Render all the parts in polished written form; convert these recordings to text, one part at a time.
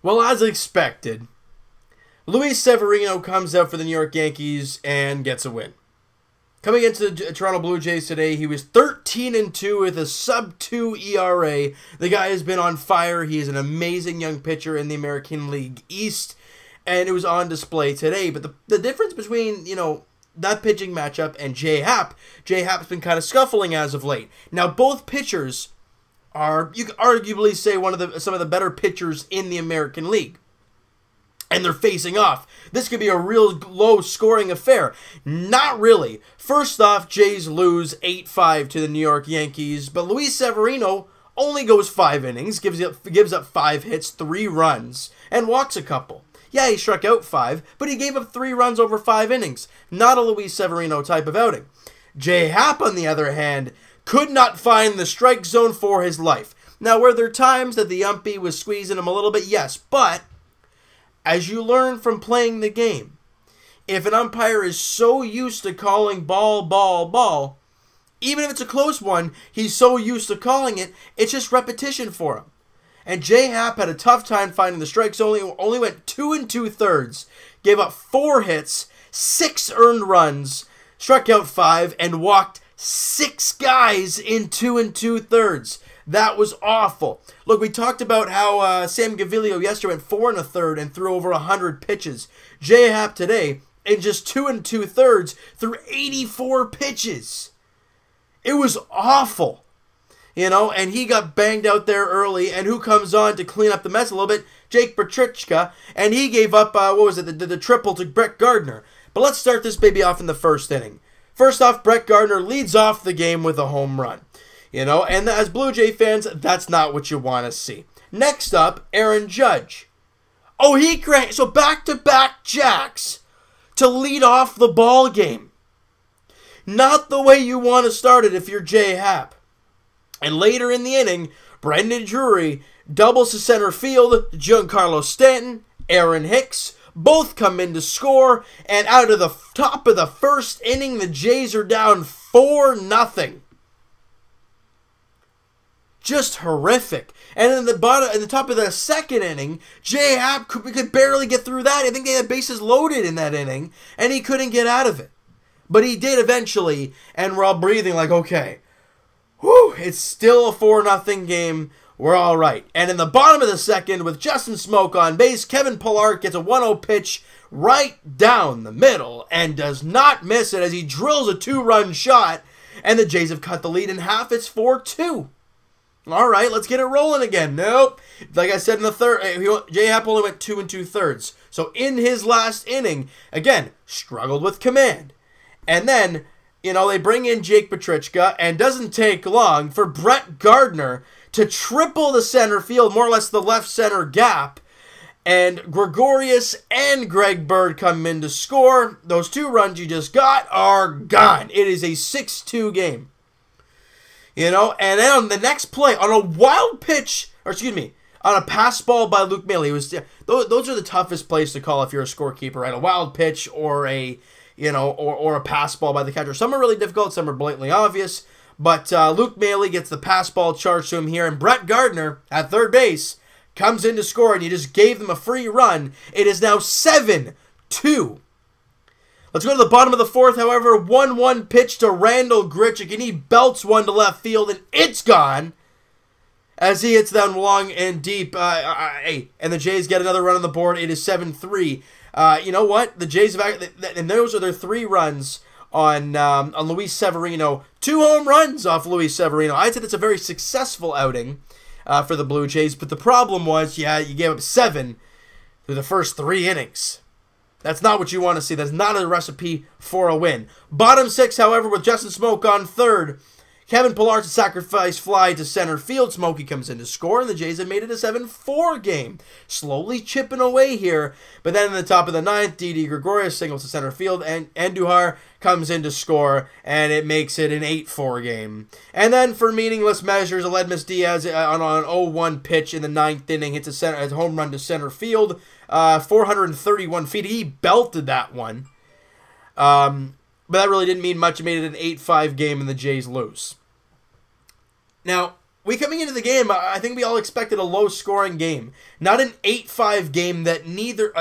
Well, as expected, Luis Severino comes out for the New York Yankees and gets a win. Coming into the Toronto Blue Jays today, he was 13-2 with a sub-2 ERA. The guy has been on fire. He is an amazing young pitcher in the American League East, and it was on display today. But the difference between, that pitching matchup and J.A Happ's been kind of scuffling as of late. Now, both pitchers are, you could arguably say, some of the better pitchers in the American League. And they're facing off. This could be a real low-scoring affair. Not really. First off, Jays lose 8-5 to the New York Yankees, but Luis Severino only goes 5 innings, gives up 5 hits, 3 runs, and walks a couple. Yeah, he struck out 5, but he gave up 3 runs over 5 innings. Not a Luis Severino type of outing. J.A Happ, on the other hand, could not find the strike zone for his life. Now, were there times that the umpy was squeezing him a little bit? Yes, but as you learn from playing the game, if an umpire is so used to calling ball, even if it's a close one, he's so used to calling it, it's just repetition for him. And J.A Happ had a tough time finding the strike zone, only went 2 2/3, gave up 4 hits, 6 earned runs, struck out 5, and walked 6 guys in 2 2/3. That was awful. Look, we talked about how Sam Gaviglio yesterday went 4 1/3 and threw over 100 pitches. J.A Happ today, in just 2 2/3, threw 84 pitches. It was awful. And he got banged out there early, and who comes on to clean up the mess a little bit? Jake Petrichka, and he gave up, the triple to Brett Gardner. But let's start this baby off in the first inning. First off, Brett Gardner leads off the game with a home run. And as Blue Jay fans, that's not what you want to see. Next up, Aaron Judge. Oh, he cranked. So back-to-back jacks to lead off the ball game. Not the way you want to start it if you're J.A Happ. And later in the inning, Brendan Drury doubles to center field. Giancarlo Stanton, Aaron Hicks, both come in to score. And out of the top of the first inning, the Jays are down 4-0. Just horrific. And in the top of the second inning, J.A Happ could barely get through that. I think they had bases loaded in that inning, and he couldn't get out of it. But he did eventually, and we're all breathing like, okay, it's still a 4-0 game. We're all right. And in the bottom of the second, with Justin Smoke on base, Kevin Pillar gets a 1-0 pitch right down the middle and does not miss it as he drills a 2-run shot, and the Jays have cut the lead in half. It's 4-2. All right, let's get it rolling again. Nope. Like I said in the third, J.A Happ only went 2 2/3. So in his last inning, again, struggled with command. And then, they bring in Jake Petrichka, and doesn't take long for Brett Gardner to triple the center field, more or less the left center gap. And Gregorius and Greg Bird come in to score. Those 2 runs you just got are gone. It is a 6-2 game. And then on the next play, on a wild pitch, on a pass ball by Luke Maile, those are the toughest plays to call if you're a scorekeeper, right? A wild pitch or a pass ball by the catcher. Some are really difficult, some are blatantly obvious. But Luke Maile gets the pass ball charged to him here, and Brett Gardner at third base comes in to score, and you just gave them a free run. It is now 7-2. Let's go to the bottom of the fourth, however. 1-1 pitch to Randall Grichuk, and he belts one to left field, and it's gone as he hits down long and deep. And the Jays get another run on the board. It is 7-3. You know what? The Jays have, and those are their 3 runs on Luis Severino. 2 home runs off Luis Severino. I'd say that's a very successful outing for the Blue Jays, but the problem was, you gave up 7 through the first 3 innings. That's not what you want to see. That's not a recipe for a win. Bottom 6, however, with Justin Smoke on third. Kevin Pillar to sacrifice fly to center field. Smokey comes in to score, and the Jays have made it a 7-4 game. Slowly chipping away here. But then in the top of the 9th, Didi Gregorius singles to center field, and Andujar comes in to score, and it makes it an 8-4 game. And then for meaningless measures, Aledmus Diaz on an 0-1 pitch in the 9th inning hits a home run to center field. 431 feet. He belted that one. But that really didn't mean much. It made it an 8-5 game, and the Jays lose. Now, coming into the game, I think we all expected a low-scoring game. Not an 8-5 game that neither...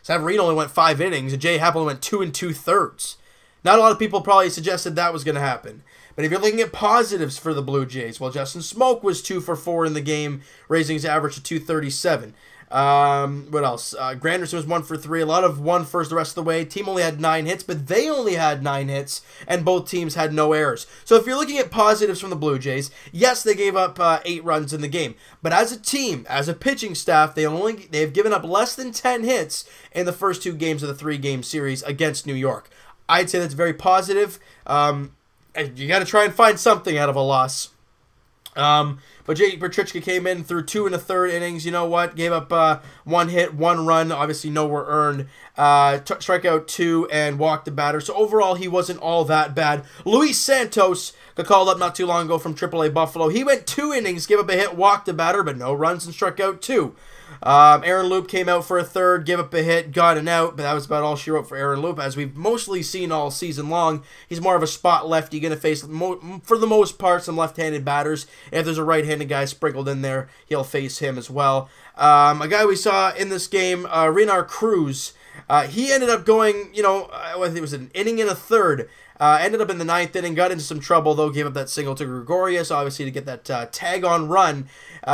Severino only went 5 innings, and J.A Happ only went 2 2/3. Not a lot of people probably suggested that was going to happen. But if you're looking at positives for the Blue Jays, well, Justin Smoak was 2 for 4 in the game, raising his average to 237. What else? Granderson was 1 for 3. A lot of 1-1s the rest of the way. Team only had 9 hits, but they only had 9 hits, and both teams had no errors. So if you're looking at positives from the Blue Jays, yes, they gave up 8 runs in the game. But as a team, as a pitching staff, they've given up less than 10 hits in the first 2 games of the 3-game series against New York. I'd say that's very positive. You got to try and find something out of a loss. But Jay Petrichka came in through 2 1/3 innings. You know what? Gave up 1 hit, 1 run. Obviously, nowhere earned. Struck out 2 and walked the batter. So overall, he wasn't all that bad. Luis Santos got called up not too long ago from AAA Buffalo. He went 2 innings, gave up a hit, walked the batter, but no runs and struck out 2. Aaron Loup came out for a third, gave up a hit, got an out, but that was about all she wrote for Aaron Loup. As we've mostly seen all season long, he's more of a spot lefty, going to face, for the most part, some left-handed batters. If there's a right-handed guy sprinkled in there, he'll face him as well. A guy we saw in this game, Renar Cruz, he ended up going, I think it was an inning and a third. Ended up in the 9th inning, got into some trouble, though, gave up that single to Gregorius, obviously, to get that tag-on run.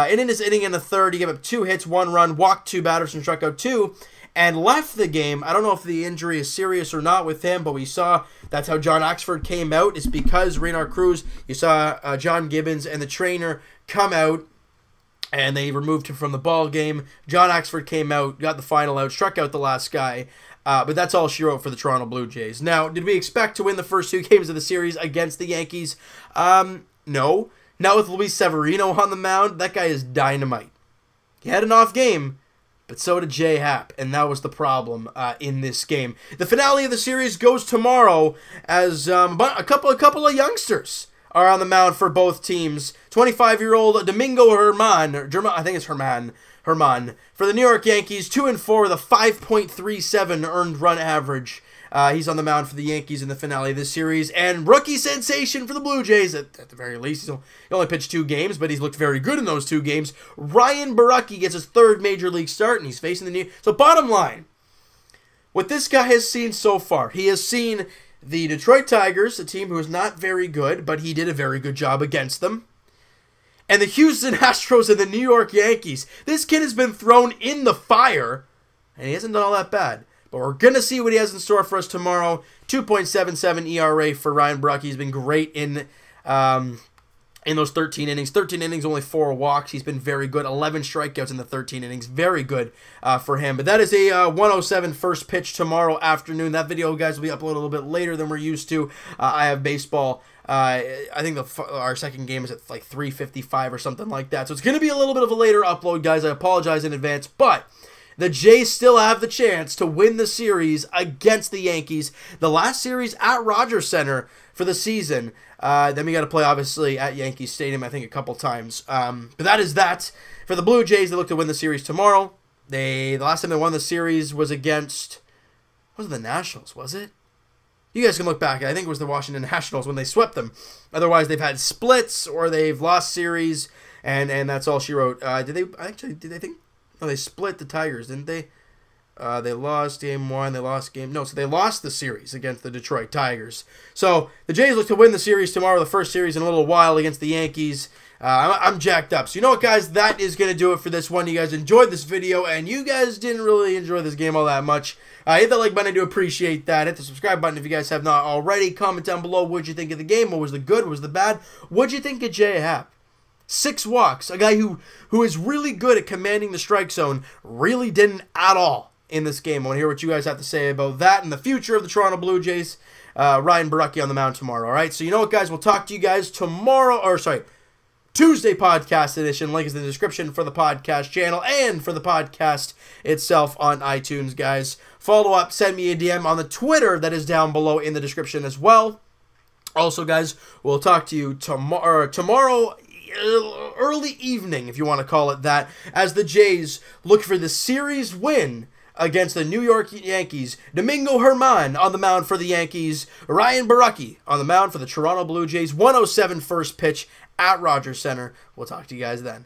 In his inning and a third, he gave up 2 hits, 1 run, walked 2 batters, and struck out 2, and left the game. I don't know if the injury is serious or not with him, but we saw that's how John Oxford came out. It's because Renar Cruz, you saw John Gibbons and the trainer come out, and they removed him from the ball game. John Oxford came out, got the final out, struck out the last guy. But that's all she wrote for the Toronto Blue Jays. Now, did we expect to win the first 2 games of the series against the Yankees? No. Not with Luis Severino on the mound. That guy is dynamite. He had an off game, but so did J.A Happ, and that was the problem in this game. The finale of the series goes tomorrow as a couple of youngsters are on the mound for both teams. 25-year-old Domingo Germán, I think it's Herman, for the New York Yankees, 2-4 with a 5.37 earned run average. He's on the mound for the Yankees in the finale of this series. And rookie sensation for the Blue Jays, at the very least. He only pitched 2 games, but he's looked very good in those 2 games. Ryan Borucki gets his 3rd Major League start, and he's facing the New... So bottom line, what this guy has seen so far, he has seen the Detroit Tigers, a team who is not very good, but he did a very good job against them. And the Houston Astros and the New York Yankees. This kid has been thrown in the fire, and he hasn't done all that bad. But we're going to see what he has in store for us tomorrow. 2.77 ERA for Ryan Borucki. He's been great in those 13 innings. 13 innings, only 4 walks. He's been very good. 11 strikeouts in the 13 innings. Very good for him. But that is a 1:07 first pitch tomorrow afternoon. That video, guys, will be uploaded a little bit later than we're used to. I have baseball. I think our second game is at like 3:55 or something like that. So it's going to be a little bit of a later upload, guys. I apologize in advance. But the Jays still have the chance to win the series against the Yankees. The last series at Rogers Center for the season. Then we got to play, obviously, at Yankee Stadium, I think, a couple times. But that is that. For the Blue Jays, they look to win the series tomorrow. The last time they won the series was against... Was it the Nationals, was it? You guys can look back. I think it was the Washington Nationals when they swept them. Otherwise, they've had splits or they've lost series, and that's all she wrote. Did they think... No, they split the Tigers, didn't they? They lost game 1. They lost game... No, so they lost the series against the Detroit Tigers. So the Jays look to win the series tomorrow, the first series in a little while against the Yankees. I'm jacked up. So you know what, guys? That is going to do it for this one. You guys enjoyed this video, and you guys didn't really enjoy this game all that much. Hit the like button. I do appreciate that. Hit the subscribe button if you guys have not already. Comment down below what you think of the game. What was the good? What was the bad? What'd you think of J.A Happ? 6 walks. A guy who is really good at commanding the strike zone really didn't at all in this game. I want to hear what you guys have to say about that and the future of the Toronto Blue Jays. Ryan Borucki on the mound tomorrow. All right, so you know what, guys? We'll talk to you guys Tuesday podcast edition. Link is in the description for the podcast channel and for the podcast itself on iTunes, guys. Follow up, send me a DM on the Twitter that is down below in the description as well. Also, guys, we'll talk to you tomorrow early evening, if you want to call it that, as the Jays look for the series win against the New York Yankees. Domingo Germán on the mound for the Yankees. Ryan Borucki on the mound for the Toronto Blue Jays. 1:07 first pitch at Rogers Center. We'll talk to you guys then.